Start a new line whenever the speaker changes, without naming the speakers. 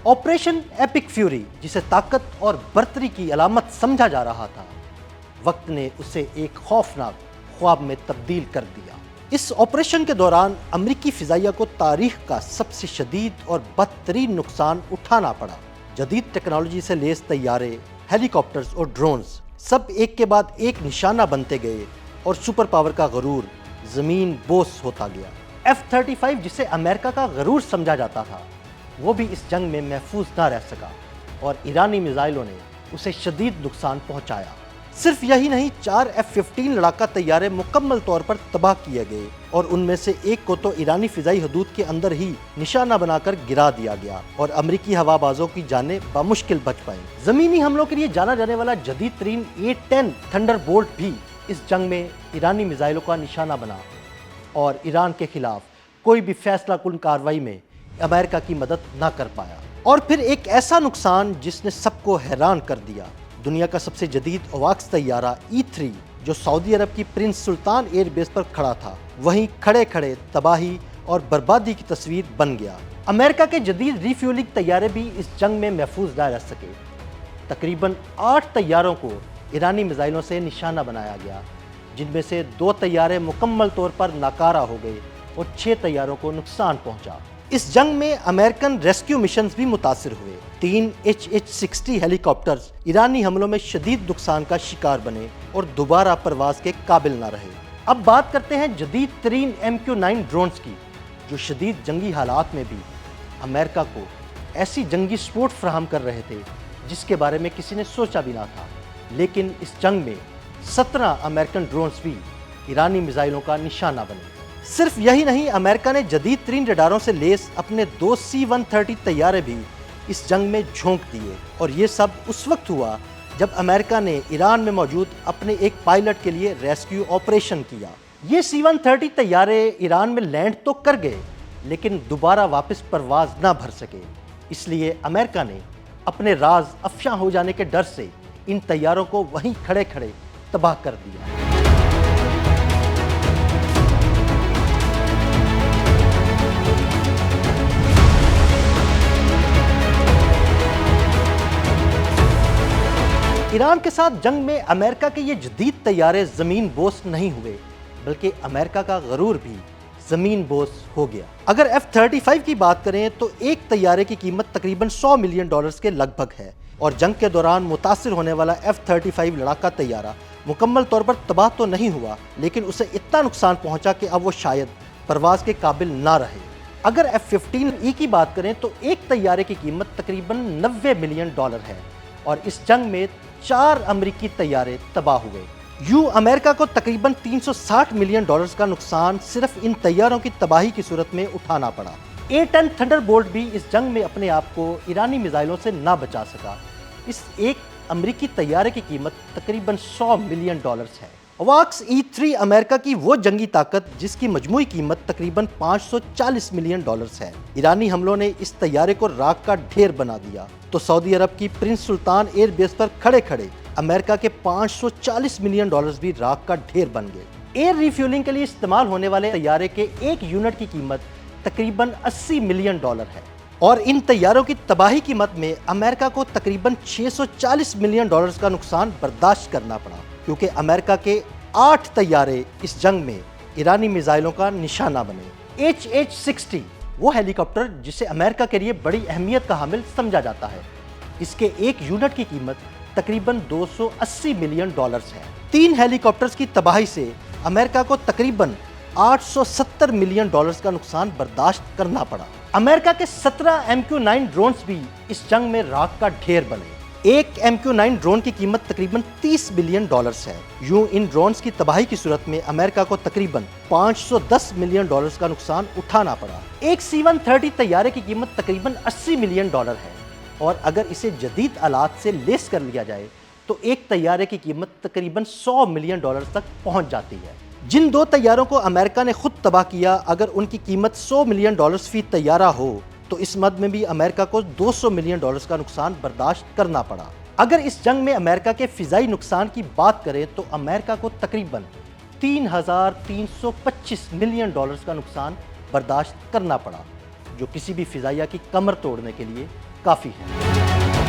Operation epic fury, जिसे ताकत और बर्तरी की अलामत समझा जा रहा था, वक्त ने उसे एक खौफनाक ख्वाब में तब्दील कर दिया। इस ऑपरेशन के दौरान अमेरिकी फिजाइया को तारीख का सबसे शदीद और बदतरीन नुकसान उठाना पड़ा। जदीद टेक्नोलॉजी से लैस तैयारे, हेलीकॉप्टर्स और ड्रोन्स सब एक के बाद एक निशाना बनते गए और सुपर पावर का गरूर ज़मीन बोस होता गया। F-35, जिसे अमेरिका का गरूर समझा जाता था, वो भी इस जंग में महफूज ना रह सका और ईरानी मिसाइलों ने उसे शदीद नुकसान पहुंचाया। सिर्फ यही नहीं, 4 F-15 लड़ाका तैयारे मुकम्मल तौर पर तबाह किए गए और उनमें से एक को तो ईरानी फिजाई हदूद के अंदर ही निशाना बनाकर गिरा दिया गया और अमेरिकी हवाबाजों की जानें बामुश्किल बच पाई। जमीनी हमलों के लिए जाना जाने वाला जदीद तरीन A-10 थंडरबोल्ट भी इस जंग में ईरानी मिसाइलों का निशाना बना और ईरान के खिलाफ कोई भी फैसला कुन कार्रवाई में अमेरिका की मदद ना कर पाया। और फिर एक ऐसा नुकसान जिसने सबको हैरान कर दिया। दुनिया का सबसे जदीद अवाक्स तैयारा E-3, जो सऊदी अरब की प्रिंस सुल्तान एयरबेस पर खड़ा था, वहीं खड़े खड़े तबाही और बर्बादी की तस्वीर बन गया। अमेरिका के जदीद रिफ्यूलिंग तैयारे भी इस जंग में महफूज ना रह सके। तकरीबन 8 तैयारों को ईरानी मिसाइलों से निशाना बनाया गया, जिनमें से 2 तैयारे मुकम्मल तौर पर नाकारा हो गए और 6 तैयारों को नुकसान पहुंचा। इस जंग में अमेरिकन रेस्क्यू मिशंस भी मुतासिर हुए। 3 HH-60 हेलीकॉप्टर्स ईरानी हमलों में शदीद नुकसान का शिकार बने और दोबारा परवाज के काबिल ना रहे। अब बात करते हैं जदीद तरीन MQ-9 ड्रोन्स की, जो शदीद जंगी हालात में भी अमेरिका को ऐसी जंगी सपोर्ट फराहम कर रहे थे जिसके बारे में किसी ने सोचा भी ना था। लेकिन इस जंग में 17 अमेरिकन ड्रोन्स भी ईरानी मिसाइलों का निशाना बने। सिर्फ यही नहीं, अमेरिका ने जदीद तरीन रडारों से लैस अपने 2 C-130 तैयारे भी इस जंग में झोंक दिए और ये सब उस वक्त हुआ जब अमेरिका ने ईरान में मौजूद अपने एक पायलट के लिए रेस्क्यू ऑपरेशन किया। ये C-130 तैयारे ईरान में लैंड तो कर गए, लेकिन दोबारा वापस परवाज ना भर सके। इसलिए अमेरिका ने अपने राज अफशा हो जाने के डर से इन तैयारों को वहीं खड़े खड़े तबाह कर दिया। ईरान के साथ जंग में अमेरिका के ये जदीद तैयारे ज़मीन बोस नहीं हुए, बल्कि अमेरिका का गरूर भी ज़मीन बोस हो गया। अगर F-35 की बात करें तो एक तैयारे की कीमत तकरीबन $100 मिलियन के लगभग है और जंग के दौरान मुतासिर होने वाला F-35 लड़ाका तैयारा मुकम्मल तौर पर तबाह तो नहीं हुआ, लेकिन उसे इतना नुकसान पहुंचा कि अब वो शायद परवाज के काबिल ना रहे। अगर F-15E की बात करें तो एक तैयारे की कीमत तकरीबन $90 मिलियन है और इस जंग में 4 अमेरिकी तैयारे तबाह हुए। अमेरिका को तकरीबन $360 मिलियन का नुकसान सिर्फ इन तैयारों की तबाही की सूरत में उठाना पड़ा। A-10 थंडरबोल्ट भी इस जंग में अपने आप को ईरानी मिसाइलों से ना बचा सका। इस एक अमेरिकी तैयारे की कीमत तकरीबन $100 मिलियन है। अवाक्स E-3 अमेरिका की वो जंगी ताकत जिसकी मजमूई कीमत तकरीबन $540 मिलियन है। ईरानी हमलों ने इस तैयारे को राख का ढेर बना दिया तो सऊदी अरब की प्रिंस सुल्तान एयरबेस पर खड़े खड़े अमेरिका के $540 मिलियन भी राख का ढेर बन गए। एयर रिफ्यूलिंग के लिए इस्तेमाल होने वाले तैयारे के एक यूनिट की कीमत तकरीबन $80 मिलियन है और इन तैयारों की तबाही की मद में अमेरिका को तकरीबन $640 मिलियन का नुकसान बर्दाश्त करना पड़ा, क्योंकि अमेरिका के 8 तैयारे इस जंग में ईरानी मिसाइलों का निशाना बने। HH-60 वो हेलीकॉप्टर जिसे अमेरिका के लिए बड़ी अहमियत का हामिल समझा जाता है। इसके एक यूनिट की कीमत तकरीबन $280 मिलियन है। 3 हेलीकॉप्टर्स की तबाही से अमेरिका को तकरीबन $870 मिलियन का नुकसान बर्दाश्त करना पड़ा। अमेरिका के 17 MQ-9 ड्रोन्स भी इस जंग में राख का ढेर बने। एक MQ-9 ड्रोन की कीमत तकरीबन $30 बिलियन है। इन ड्रोन्स की तबाही की सूरत में अमेरिका को तकरीबन $510 मिलियन का नुकसान उठाना पड़ा। एक C-130 तैयारे की कीमत तकरीबन $80 मिलियन है और अगर इसे जदीद आलात से लैस कर लिया जाए तो एक तैयारे की कीमत तकरीबन $100 मिलियन तक पहुंच जाती है। जिन 2 तैयारों को अमेरिका ने खुद तबाह किया, अगर उनकी कीमत $100 मिलियन फी तैयारा हो तो इस मद में भी अमेरिका को $200 मिलियन का नुकसान बर्दाश्त करना पड़ा। अगर इस जंग में अमेरिका के फिजाई नुकसान की बात करें तो अमेरिका को तकरीबन $3,325 मिलियन का नुकसान बर्दाश्त करना पड़ा, जो किसी भी फिजाइया की कमर तोड़ने के लिए کافی ہے۔